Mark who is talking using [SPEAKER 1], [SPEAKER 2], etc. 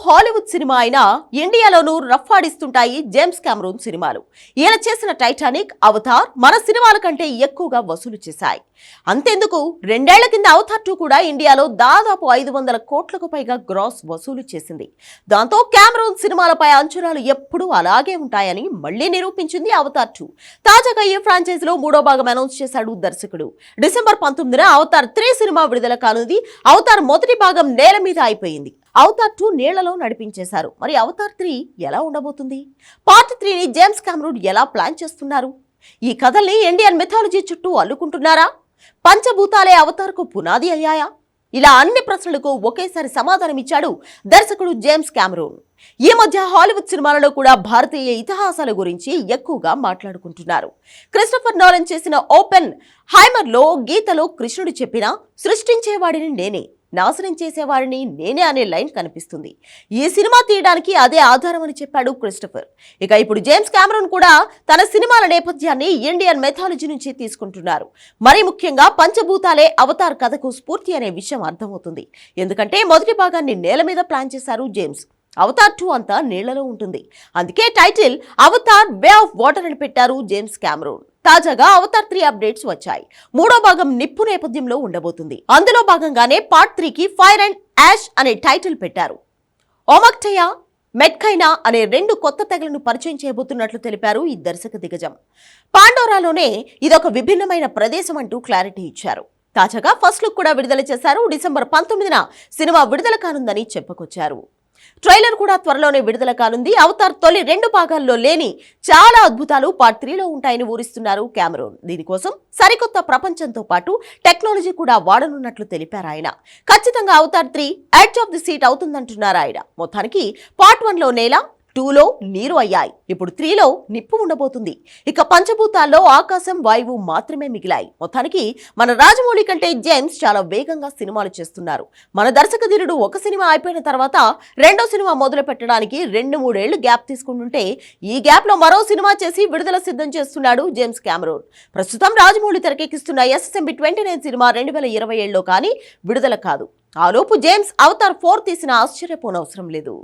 [SPEAKER 1] Hollywood cinema అయినా ఇండియాలోనూ రఫ్ఫాడిస్తుంటాయి James Cameroon సినిమాలు. ఈయన చేసిన టైటానిక్, అవతార్ మన సినిమాల కంటే ఎక్కువగా వసూలు చేశాయి. అంతెందుకు, 2 ఏళ్ల కింద అవతార్ 2 కూడా ఇండియాలో దాదాపు 500 కోట్లకు పైగా గ్రాస్ వసూలు చేసింది. దాంతో కెమెరూన్ సినిమాలపై అంచనాలు ఎప్పుడూ అలాగే ఉంటాయని మళ్లీ నిరూపించింది అవతార్ 2. తాజాగా ఈ ఫ్రాంచైజీలో 3వ భాగం అనౌన్స్ చేశాడు దర్శకుడు. డిసెంబర్ 19న అవతార్ 3 సినిమా విడుదల కానుంది. అవతార్ మొదటి భాగం నేల మీద అయిపోయింది. అవతార్ 2 నీళ్లలో నడిపించేశారు. మరి అవతార్ 3 ఎలా ఉండబోతుంది? పార్ట్ 3ని జేమ్స్ కెమెరూన్ ఎలా ప్లాన్ చేస్తున్నారు? ఈ కథల్ని ఇండియన్ మిథాలజీ చుట్టూ అల్లుకుంటున్నారా? పంచభూతాలే అవతార్కు పునాది అయ్యాయా? ఇలా అన్ని ప్రశ్నలకు ఒకేసారి సమాధానమిచ్చాడు దర్శకుడు జేమ్స్ కెమెరూన్. ఈ మధ్య హాలీవుడ్ సినిమాలలో కూడా భారతీయ ఇతిహాసాల గురించి ఎక్కువగా మాట్లాడుకుంటున్నారు. క్రిస్టోఫర్ నోలన్ చేసిన ఓపెన్ హైమర్లో గీతలో కృష్ణుడు చెప్పినా సృష్టించేవాడిని నేనే, నాశనం చేసేవాడిని నేనే అనే లైన్ కనిపిస్తుంది. ఈ సినిమా తీయడానికి అదే ఆధారం అని చెప్పాడు క్రిస్టోఫర్. ఇక ఇప్పుడు జేమ్స్ కెమెరూన్ కూడా తన సినిమాల నేపథ్యాన్ని ఇండియన్ మెథాలజీ నుంచి తీసుకుంటున్నారు. మరీ ముఖ్యంగా పంచభూతాలే అవతార్ కథకు స్ఫూర్తి అనే విషయం అర్థమవుతుంది. ఎందుకంటే మొదటి భాగాన్ని నేల మీద ప్లాన్ చేశారు జేమ్స్. అవతార్ 2 అంతా నీళ్లలో ఉంటుంది. అందుకే title Avatar way of water అని పెట్టారు జేమ్స్ కెమెరూన్. తాజాగా అవతార్ 3 అప్డేట్స్ వచ్చాయి. 3వ భాగం నిప్పు నేపథ్యంలో ఉండబోతుంది. అందులో భాగంగానే పార్ట్ 3కి ఫైర్ అండ్ యాష్ అనే టైటిల్ పెట్టారు. ఓమక్టయా, మెట్కైనా అనే 2 కొత్త తెగలను పరిచయం చేయబోతున్నట్లు తెలిపారు ఈ దర్శక దిగ్గజం. పాండోరాలోనే ఇదొక విభిన్నమైన ప్రదేశం అంటూ క్లారిటీ ఇచ్చారు. తాజాగా ఫస్ట్ లుక్ కూడా విడుదల చేశారు. డిసెంబర్ 19న సినిమా విడుదల కానుందని చెప్పుకొచ్చారు. ట్రైలర్ కూడా త్వరలోనే విడుదల కానుంది. అవతార్ తొలి 2 భాగాల్లో లేని చాలా అద్భుతాలు పార్ట్ 3లో ఉంటాయని ఊరిస్తున్నారు కెమెరూన్. దీనికోసం సరికొత్త ప్రపంచంతో పాటు టెక్నాలజీ కూడా వాడనున్నట్లు తెలిపారు ఆయన. ఖచ్చితంగా Avatar 3 edge of the seat అవుతుందంటున్నారు ఆయన. మొత్తానికి పార్ట్ 1లో నేల, 2లో నీరు అయ్యాయి. ఇప్పుడు 3లో నిప్పు ఉండబోతుంది. ఇక పంచభూతాల్లో ఆకాశం, వాయువు మాత్రమే మిగిలాయి. మొత్తానికి మన రాజమౌళి కంటే జేమ్స్ చాలా వేగంగా సినిమాలు చేస్తున్నారు. మన దర్శకధీరుడు ఒక సినిమా అయిపోయిన తర్వాత రెండో సినిమా మొదలు పెట్టడానికి 2-3 ఏళ్లు గ్యాప్ తీసుకుంటుంటే ఈ గ్యాప్ లో మరో సినిమా చేసి విడుదల సిద్ధం చేస్తున్నాడు జేమ్స్ కెమెరూన్. ప్రస్తుతం రాజమౌళి తెరకెక్కిస్తున్న SSMB 29 సినిమా 2027లో కానీ విడుదల కాదు. ఆలోపు జేమ్స్ అవతార్ 4 తీసిన ఆశ్చర్యపోనవసరం లేదు.